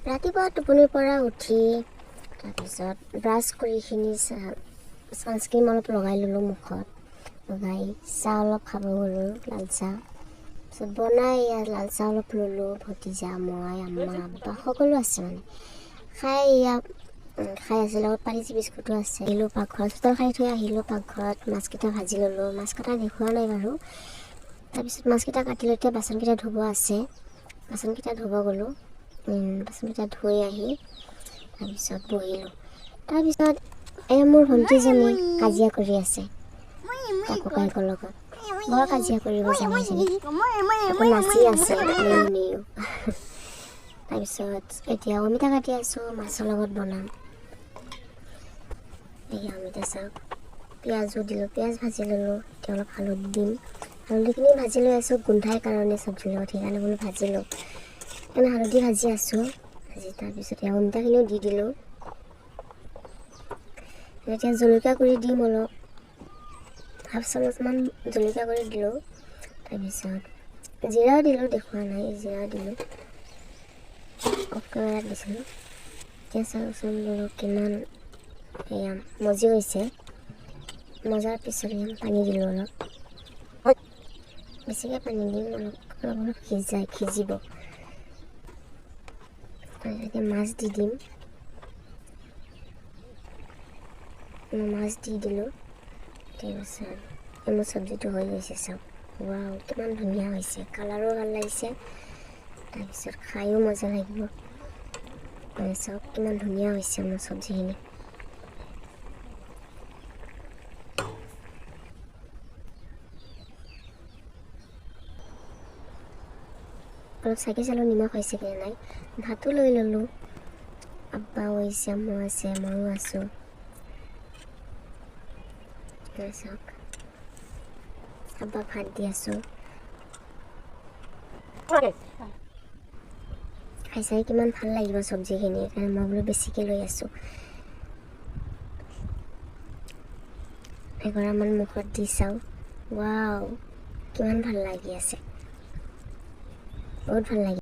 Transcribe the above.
ৰাতিপুৱা টোপনিৰ পৰা উঠি তাৰপিছত ব্ৰাছ কৰি ছানস্ক্ৰীম অলপ লগাই ল'লোঁ মুখত, লগাই চাহ অলপ খাব গ'লোঁ, লাল চাহ। তাৰপিছত বনাই ইয়াত লাল চাহ অলপ ল'লোঁ, ভতিজা, মই, আম্মা, আব্বা সকলো আছে মানে। খাই আছে, লগত পানীচি বিস্কুটো আছে। আহিলোঁ পাকঘৰত, চোতাল সাৰি থৈ আহিলোঁ পাকঘৰত, মাছকেইটা ভাজি ল'লোঁ। মাছকেইটা দেখুওৱা নাই বাৰু। তাৰপিছত মাছকেইটা কাটি লৈ এতিয়া বাচনকেইটা ধুব আছে, বাচনকেইটা ধুব গ'লোঁ। বাচনকেইটা ধুই আহি তাৰপিছত বহিলোঁ। তাৰপিছত মোৰ ভণ্টিজনী কাজিয়া কৰি আছে ককায়েকৰ লগত, বৰ কাজিয়া কৰিব জানে, আকৌ নাচি আছে নিও। তাৰপিছত এতিয়া অমিতা কাটি আছোঁ, মাছৰ লগত বনাম। এই অমিতা চাওক, পিঁয়াজো দিলোঁ, পিঁয়াজ ভাজি ল'লোঁ। এতিয়া অলপ হালধি দিম, হালধিখিনি ভাজি লৈ আছোঁ গোন্ধাই কাৰণে চব্জিৰ লগত, সেইকাৰণে বোলো ভাজি লওঁ। সেইকাৰণে হালধি ভাজি আছোঁ। তাৰপিছত এতিয়া অমিতাখিনিও দি দিলোঁ। এতিয়া জলকীয়া গুড়ি দিম অলপ, হাফ চামুচমান জলকীয়া গুড়ি দিলোঁ। তাৰপিছত জিৰা দিলোঁ, দেখুওৱা নাই, জিৰা দিলোঁ, অফ কেমেৰাত দিছিলোঁ। এতিয়া চাওকচোন বোলো কিমান এয়া মজি হৈছে। মজাৰ পিছত পানী দিলোঁ অলপ, বেছিকৈ পানী দিম, অলপ সিজিব। এতিয়া মাছ দি দিম, মাছ দি দিলোঁ। তাৰপিছত মোৰ চব্জিটো হৈ গৈছে চাওক, ৱাও কিমান ধুনীয়া হৈছে, কালাৰো ভাল লাগিছে, তাৰপিছত খায়ো মজা লাগিব। চাওক কিমান ধুনীয়া হৈছে মোৰ চব্জিখিনি। অলপ চাকি চালোঁ নিমখ হৈছে কি নাই। ভাতো লৈ ল'লোঁ, আব্বাও হৈছে, আম্মাও আছে, ময়ো আছোঁ। চাওক আব্বাক ভাত দি আছোঁ। খাই চাই কিমান ভাল লাগিব চব্জিখিনি, সেইকাৰণে মই বোলো বেছিকৈ লৈ আছোঁ। এগৰামান মুখত দি চাওঁ, ৱাও কিমান ভাল লাগি আছে, বহুত ভাল লাগি